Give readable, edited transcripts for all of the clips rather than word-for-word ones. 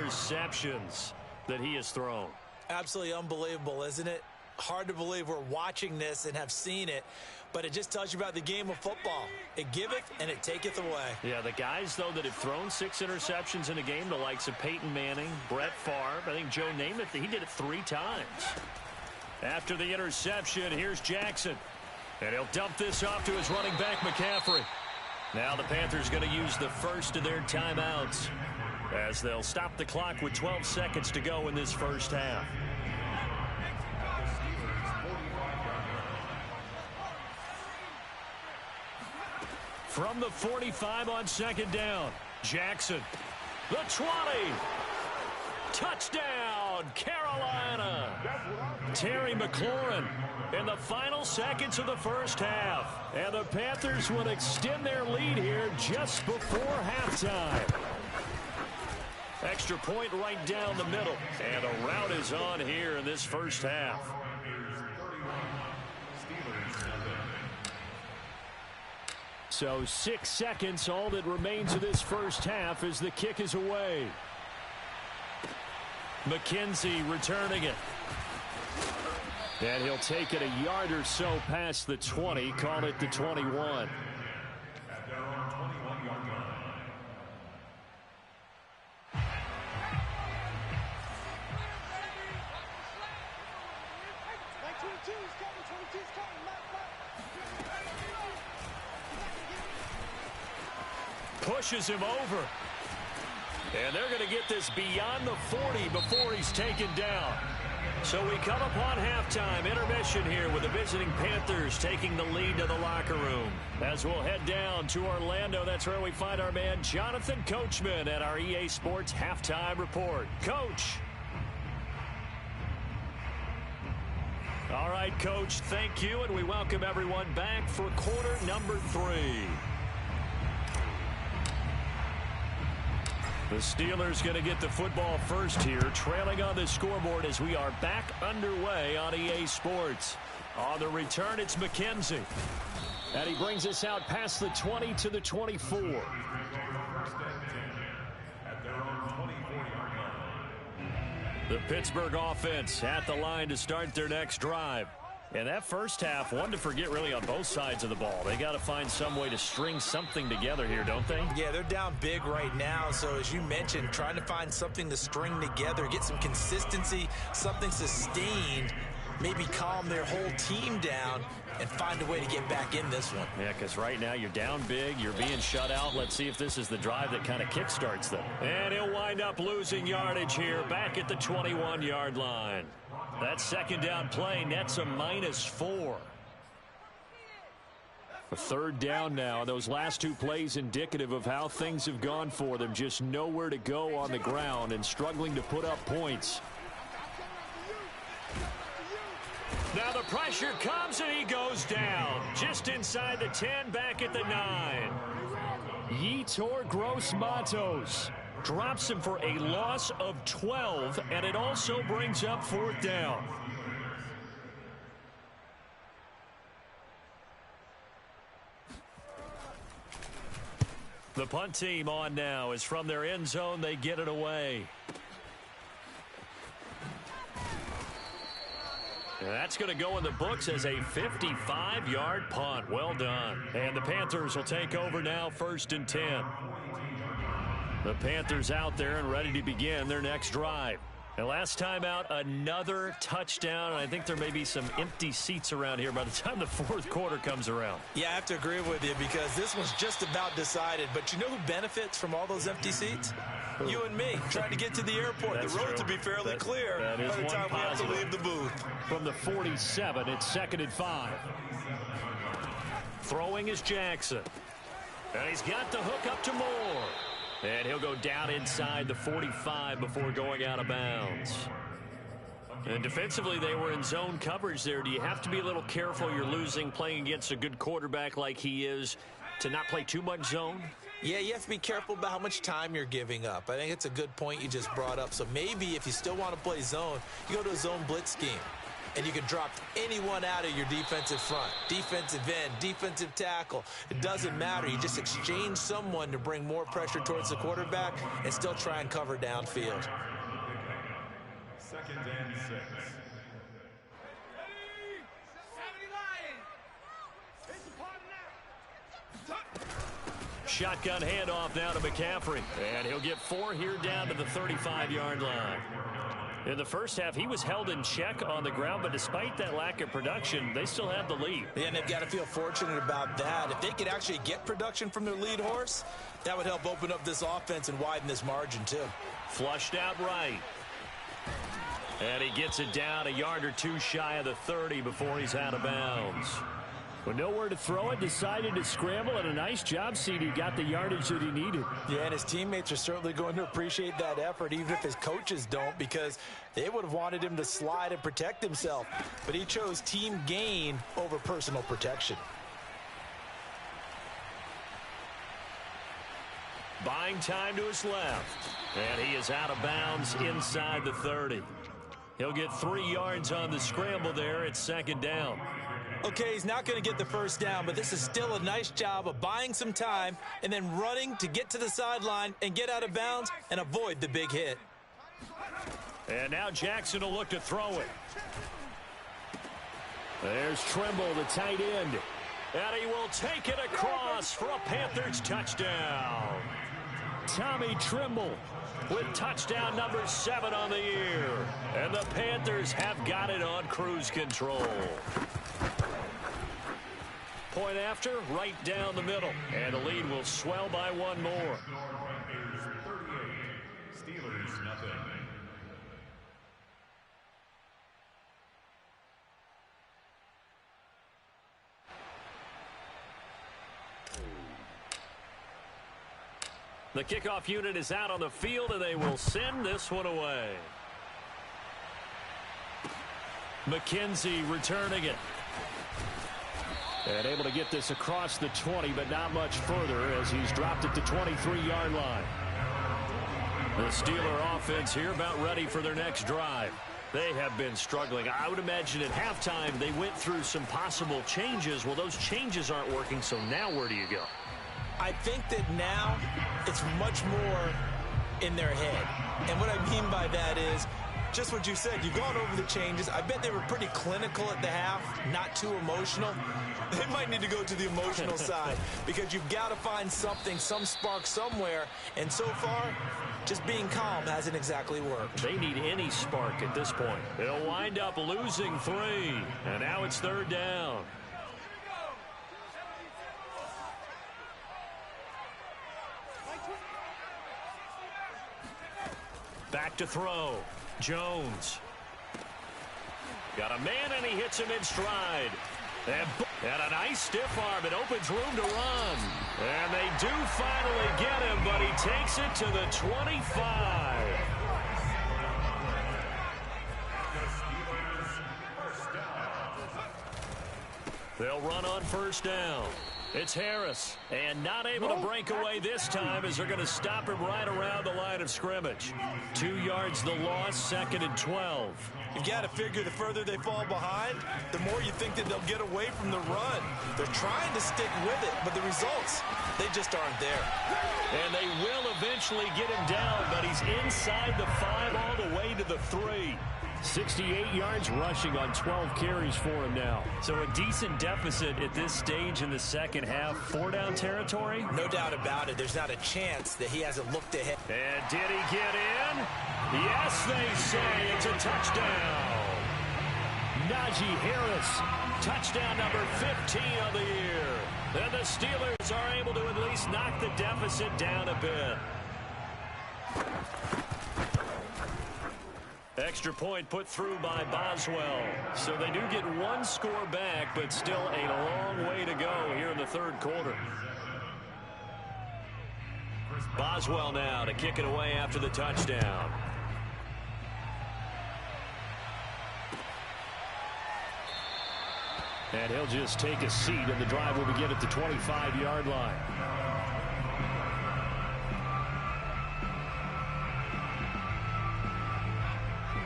interceptions that he has thrown. Absolutely unbelievable, isn't it? Hard to believe we're watching this and have seen it, but it just tells you about the game of football. It giveth and it taketh away. Yeah, the guys, though, that have thrown 6 interceptions in a game, the likes of Peyton Manning, Brett Favre, I think Joe Namath, he did it 3 times. After the interception, here's Jackson. And he'll dump this off to his running back, McCaffrey. Now the Panthers going to use the first of their timeouts as they'll stop the clock with 12 seconds to go in this first half. From the 45 on second down, Jackson, the 20. Touchdown, Carolina. Terry McLaurin in the final seconds of the first half. And the Panthers will extend their lead here just before halftime. Extra point right down the middle. And a rout is on here in this first half. So 6 seconds, all that remains of this first half as the kick is away. McKenzie returning it. And he'll take it a yard or so past the 20, call it the 21. Pushes him over. And they're going to get this beyond the 40 before he's taken down. So we come upon halftime intermission here with the visiting Panthers taking the lead to the locker room. As we'll head down to Orlando, that's where we find our man Jonathan Coachman at our EA Sports Halftime Report. Coach. All right, Coach, thank you, and we welcome everyone back for quarter number 3. The Steelers going to get the football first here, trailing on the scoreboard as we are back underway on EA Sports. On the return, it's McKenzie. And he brings us out past the 20 to the 24. The Pittsburgh offense at the line to start their next drive. And that first half, one to forget really on both sides of the ball. They got to find some way to string something together here, don't they? Yeah, they're down big right now. So as you mentioned, trying to find something to string together, get some consistency, something sustained, maybe calm their whole team down and find a way to get back in this one. Yeah, because right now you're down big, you're being shut out. Let's see if this is the drive that kind of kickstarts them. And he'll wind up losing yardage here back at the 21-yard line. That second down play nets a -4. A third down now. Those last 2 plays indicative of how things have gone for them. Just nowhere to go on the ground and struggling to put up points. Now the pressure comes and he goes down. Just inside the 10, back at the 9. Yetur Gross-Matos drops him for a loss of 12, and it also brings up 4th down. The punt team on now is from their end zone. They get it away. And that's going to go in the books as a 55-yard punt. Well done. And the Panthers will take over now, 1st and 10. The Panthers out there and ready to begin their next drive. And last time out, another touchdown. And I think there may be some empty seats around here by the time the 4th quarter comes around. Yeah, I have to agree with you because this one's just about decided. But you know who benefits from all those empty seats? You and me, trying to get to the airport. That's the road true. to be fairly clear by the time we have to leave the booth. From the 47, it's 2nd and 5. Throwing is Jackson. And he's got the hook up to Moore. And he'll go down inside the 45 before going out of bounds. And defensively, they were in zone coverage there. Do you have to be a little careful? You're losing, playing against a good quarterback like he is, to not play too much zone? Yeah, you have to be careful about how much time you're giving up. I think it's a good point you just brought up. So maybe if you still want to play zone, you go to a zone blitz scheme. and you can drop anyone out of your defensive front. Defensive end, defensive tackle. It doesn't matter. You just exchange someone to bring more pressure towards the quarterback and still try and cover downfield. 2nd and 6. Shotgun handoff now to McCaffrey. And he'll get 4 here down to the 35-yard line. In the first half, he was held in check on the ground, but despite that lack of production, they still have the lead. Yeah, and they've got to feel fortunate about that. If they could actually get production from their lead horse, that would help open up this offense and widen this margin, too. Flushed out right. And he gets it down a yard or 2 shy of the 30 before he's out of bounds. With nowhere to throw it, decided to scramble, and a nice job, CD. Got the yardage that he needed. Yeah, and his teammates are certainly going to appreciate that effort, even if his coaches don't, because they would have wanted him to slide and protect himself. But he chose team gain over personal protection. Buying time to his left. And he is out of bounds inside the 30. He'll get 3 yards on the scramble there. It's 2nd down. Okay, he's not going to get the first down, but this is still a nice job of buying some time and then running to get to the sideline and get out of bounds and avoid the big hit. And now Jackson will look to throw it. There's Trimble, the tight end. And he will take it across for a Panthers touchdown. Tommy Trimble with touchdown number 7 on the year. And the Panthers have got it on cruise control. Point after, right down the middle. And the lead will swell by 1 more. Steelers, nothing. The kickoff unit is out on the field, and they will send this one away. McKenzie returning it. And able to get this across the 20, but not much further as he's dropped it to 23-yard line. The Steeler offense here about ready for their next drive. They have been struggling. I would imagine at halftime they went through some possible changes. Well, those changes aren't working, so now where do you go? I think that now it's much more in their head. And what I mean by that is just what you said. You've gone over the changes. I bet they were pretty clinical at the half, not too emotional. They might need to go to the emotional side because you've got to find something, some spark somewhere. And so far, just being calm hasn't exactly worked. They need any spark at this point. They'll wind up losing 3. And now it's 3rd down. Back to throw. Jones. Got a man, and he hits him in stride. And a nice stiff arm. It opens room to run. And they do finally get him, but he takes it to the 25. They'll run on 1st down. It's Harris, and not able to break away this time as they're going to stop him right around the line of scrimmage. 2 yards the loss, 2nd and 12. You've got to figure the further they fall behind, the more you think that they'll get away from the run. They're trying to stick with it, but the results, they just aren't there. And they will eventually get him down, but he's inside the 5 all the way to the 3. 68 yards rushing on 12 carries for him now. So a decent deficit at this stage in the second half. 4-down territory? No doubt about it. There's not a chance that he hasn't looked ahead. And did he get in? Yes, they say it's a touchdown. Najee Harris, touchdown number 15 of the year. And the Steelers are able to at least knock the deficit down a bit. Extra point put through by Boswell. So they do get 1 score back, but still a long way to go here in the 3rd quarter. Boswell now to kick it away after the touchdown. And he'll just take a seat, and the drive will begin at the 25-yard line.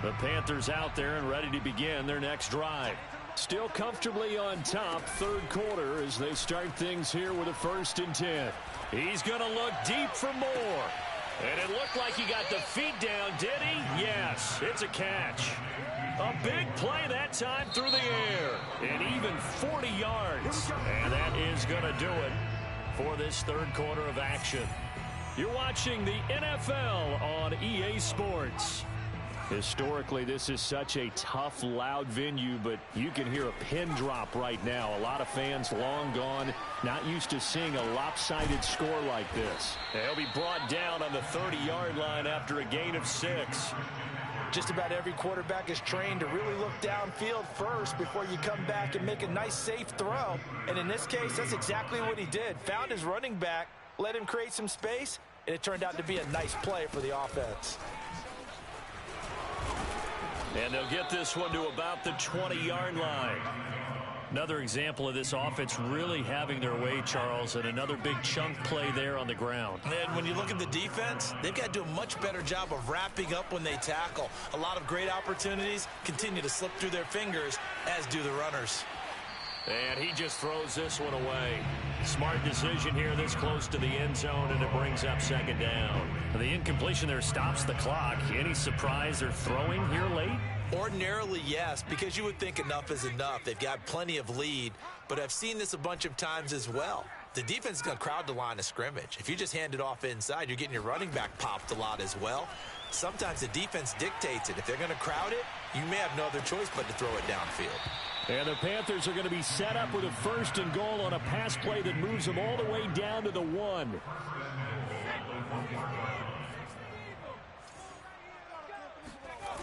The Panthers out there and ready to begin their next drive. Still comfortably on top, third quarter as they start things here with a 1st and 10. He's going to look deep for more. And it looked like he got the feet down, did he? Yes, it's a catch. A big play that time through the air. And even 40 yards. And that is going to do it for this third quarter of action. You're watching the NFL on EA Sports. Historically, this is such a tough, loud venue, but you can hear a pin drop right now. A lot of fans long gone, not used to seeing a lopsided score like this. They'll be brought down on the 30-yard line after a gain of 6. Just about every quarterback is trained to really look downfield first before you come back and make a nice, safe throw. And in this case, that's exactly what he did. Found his running back, let him create some space, and it turned out to be a nice play for the offense. And they'll get this one to about the 20-yard line. Another example of this offense really having their way, Charles, and another big chunk play there on the ground. And when you look at the defense, they've got to do a much better job of wrapping up when they tackle. A lot of great opportunities continue to slip through their fingers, as do the runners. And he just throws this one away. Smart decision here this close to the end zone, and it brings up 2nd down. The incompletion there stops the clock. Any surprise they're throwing here late? Ordinarily, yes, because you would think enough is enough. They've got plenty of lead, but I've seen this a bunch of times as well. The defense is going to crowd the line of scrimmage. If you just hand it off inside, you're getting your running back popped a lot as well. Sometimes the defense dictates it. If they're going to crowd it, you may have no other choice but to throw it downfield. And the Panthers are going to be set up with a 1st and goal on a pass play that moves them all the way down to the 1.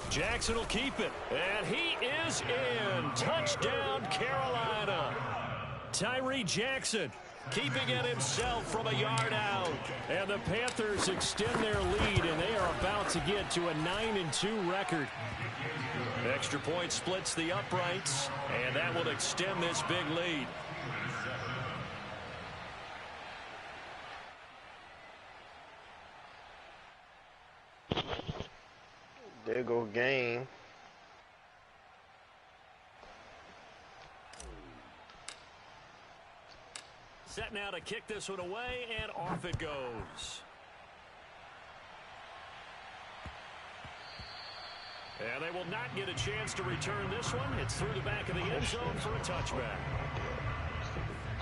Jackson will keep it. And he is in. Touchdown, Carolina. Tyree Jackson keeping it himself from a yard out. And the Panthers extend their lead, and they are about to get to a 9-2 record. Extra point splits the uprights, and that will extend this big lead. There go game. Set now to kick this one away, and off it goes. And they will not get a chance to return this one. It's through the back of the end zone for a touchback.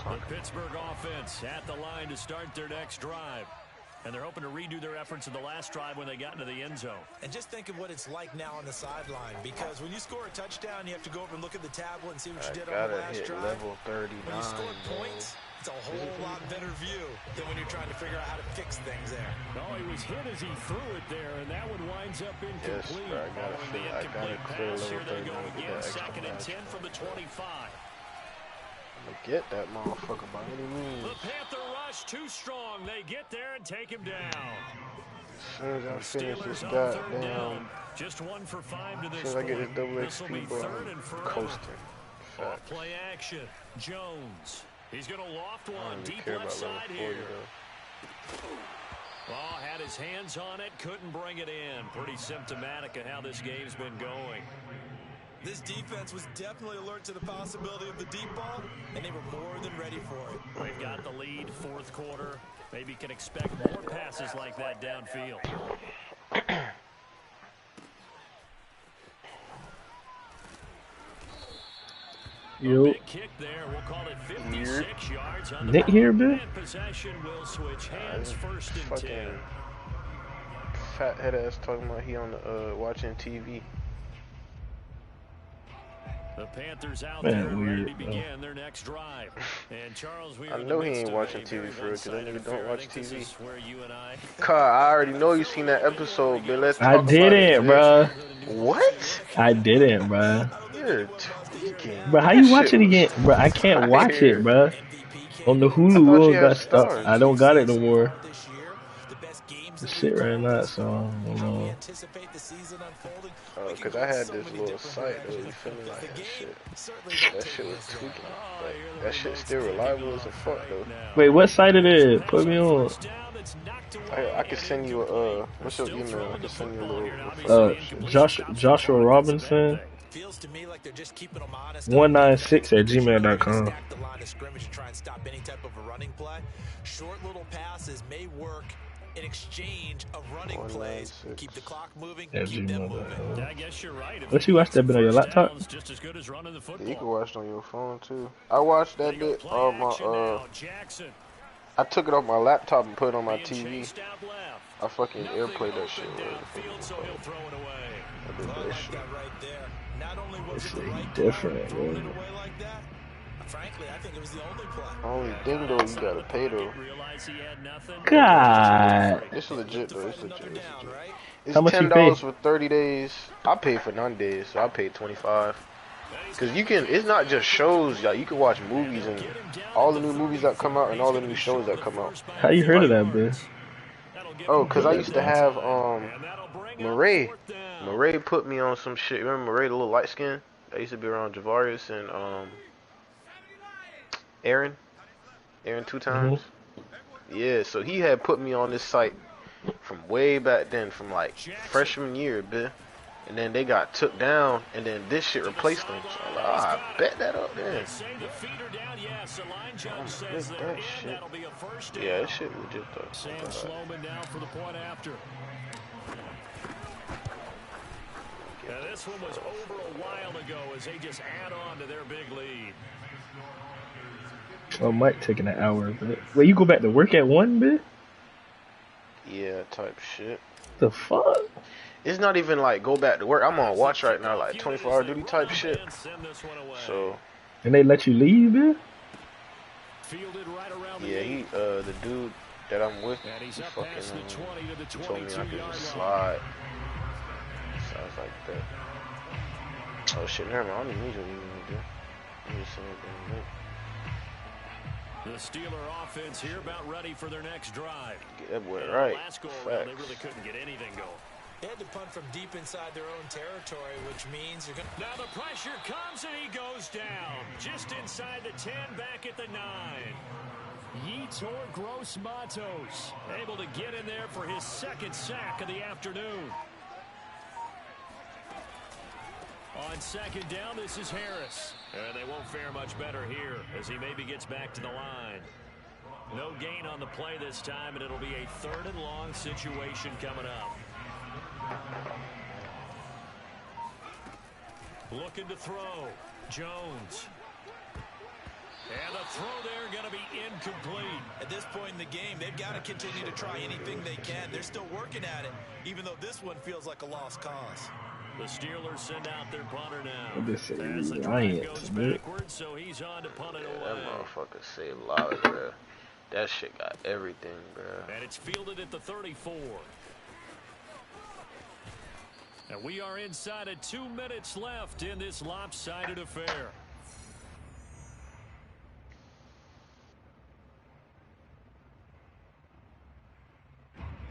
The Pittsburgh offense at the line to start their next drive. And they're hoping to redo their efforts in the last drive when they got into the end zone. And just think of what it's like now on the sideline, because when you score a touchdown, you have to go over and look at the tablet and see what you did on the last drive. Level 39, when you score points, it's a whole lot better view than when you're trying to figure out how to fix things there. No, he was hit as he threw it there, and that one winds up incomplete. Yes, I gotta clear level 39. Again, 2nd and 10 from the 25. Get that motherfucker by any means. The Panther rush too strong. They get there and take him down. As soon as I finish this goddamn, just 1 for 5 to this as soon as I get this double This will be XP, bro, 3rd and forever. coasting. Off play action. Jones. He's going to loft one deep care left about level side 40, here. though. Oh, had his hands on it, couldn't bring it in. Pretty symptomatic of how this game's been going. This defense was definitely alert to the possibility of the deep ball, and they were more than ready for it. They've got the lead, 4th quarter. Maybe can expect more passes like that downfield. Yo. Big kick there. We'll call it 56 yards on the Nick here, man. possession will switch hands, 1st and 10. Fat head ass talking about he on the watching TV. The Panthers out Man, there ready weird, to begin their next drive. And Charles, we I know he ain't watching TV for real, because that nigga don't watch TV. This is where you and I I already know you seen that episode, but let's talk I about didn't, it. bruh. What? I didn't, bruh. You're tweaking. Bro, how you watch it again? Bro, I can't watch it, bruh. On the Hulu, you had got stuff. Stars. I don't got it no more. The shit right now, so I don't know. Because I had this little site that was feeling like that shit. That shit was tweaking. But that shit still reliable as a fuck, though. Wait, what site it is? Put me on. I could send you a what's your email? I could send you a little Joshua Robinson Feels to me like they're just keeping them honest. 196@gmail.com. Stack the line of scrimmage and try and stop any type of a running play. Short little passes may work in exchange of running plays. Keep the clock moving, keep them moving. I guess you're right. What you watch that bit on your laptop? Just as good as running the football. You can watch it on your phone too. I watched that bit on my I took it off my laptop and put it on my TV. I fucking airplayed that shit. I did that shit. It's different, man. Frankly, I think it was the only play. Only thing though, you gotta pay though. God. It's legit though. It's legit. It's How much you $10 pay? for 30 days. I paid for 9 days, so I paid 25. Cause you can, it's not just shows. Like you can watch movies and all the new movies that come out and all the new shows that come out. How you heard of that, bro? Oh, cause I used to have Murray. Murray put me on some shit. Remember Murray, the little light skin? I used to be around Javarius and Aaron 2 times. Yeah, so he had put me on this site from way back then, from like freshman year, bitch. And then they got took down, and then this shit replaced them. So I'm like, I bet that up there. That shit. Yeah, that shit legit though. Sam Sloman now for the point after. Now this one was over a while ago as they just add on to their big lead. Oh, Mike taking an hour, but wait, you go back to work at 1, bitch? Yeah, type shit. The fuck? It's not even like go back to work. I'm on watch right now, like 24-hour duty type shit. So. And they let you leave, bitch? Yeah, he, the dude that I'm with, he fucking, he told me I could just slide. Sounds like that. Oh shit, never mind. I don't even need to do. I'm just saying anything. The Steeler offense here about ready for their next drive. Get that boy right. Last go around, they really couldn't get anything going. They had to punt from deep inside their own territory, which means you're going to... Now the pressure comes and he goes down. Just inside the 10, back at the 9. Yetur Gross-Matos able to get in there for his second sack of the afternoon. On second down, this is Harris. And they won't fare much better here as he maybe gets back to the line. No gain on the play this time, and it'll be a 3rd and long situation coming up. Looking to throw. Jones. And the throw there going to be incomplete. At this point in the game, they've got to continue to try anything they can. They're still working at it, even though this one feels like a lost cause. The Steelers send out their punter now. This is As the drive goes backwards, so he's on to punt it away. That motherfucker saved lives, bro. That shit got everything, bro. And it's fielded at the 34. And we are inside of 2 minutes left in this lopsided affair.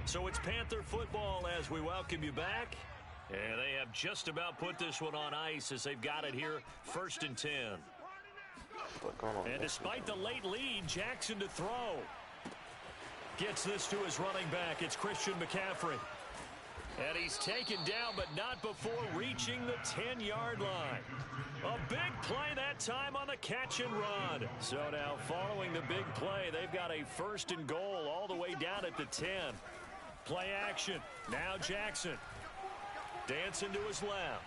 So it's Panther football as we welcome you back. And they have just about put this one on ice as they've got it here, 1st and 10. And despite the late lead, Jackson to throw. Gets this to his running back. It's Christian McCaffrey. And he's taken down, but not before reaching the 10-yard line. A big play that time on the catch and run. So now following the big play, they've got a 1st and goal all the way down at the 10. Play action. Now Jackson. Dancing to his left.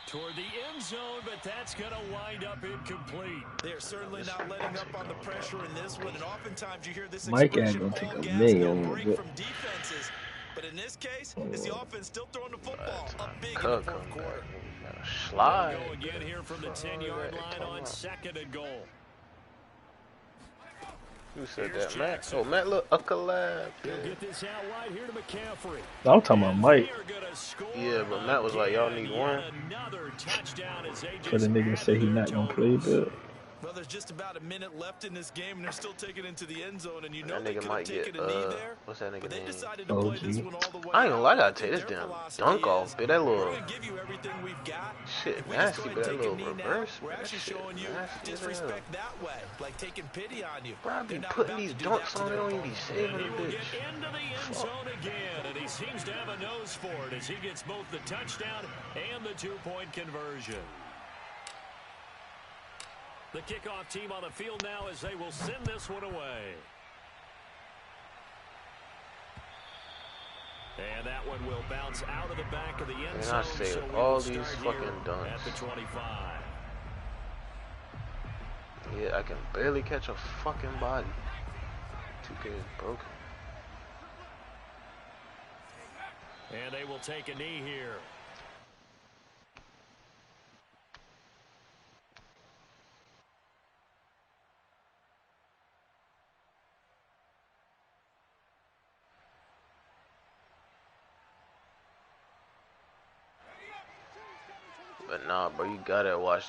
Toward the end zone, but that's going to wind up incomplete. They're certainly not letting up on the pressure in this one, and oftentimes you hear this Mike expression, ain't gonna all take a gas, million no break of it. from defenses. But in this case, it's the offense still throwing the football up big in the Cook fourth on quarter. that. Slide. Go again here from the 10-yard line on 2nd and goal. Who said that, Matt? Oh, Matt, look, a collab. Yeah. Get this out wide here to McCaffrey. I'm talking about Mike. Yeah, but Matt was like, y'all need one. Another touchdown as they For the nigga to say he not gonna play, but Well, there's just about a minute left in this game, and they're still taking it into the end zone, and you know That they nigga could have might taken get, a knee there. what's that nigga But they name? decided to play this one all the way I ain't gonna lie, I out. gotta take this Their damn philosophy dunk off, is, but that we're little going to give you everything we've got. shit If we just go nasty, ahead but and that take a little knee now, reverse, we're man, that actually shit showing you nasty as hell. disrespect that way, like taking pity on you. Bro, I be They're not putting about these to do dunks that to on, they their don't even be opponent. saving He the will bitch. get into the end zone again, and he seems to have a nose for it as he gets both the touchdown and the two-point conversion. The kickoff team on the field now as they will send this one away. And that one will bounce out of the back of the end zone. And I saved so we all will these start fucking here dunks. at the 25. Yeah, I can barely catch a fucking body. 2K is broken. And they will take a knee here. But nah, bro, you gotta watch that.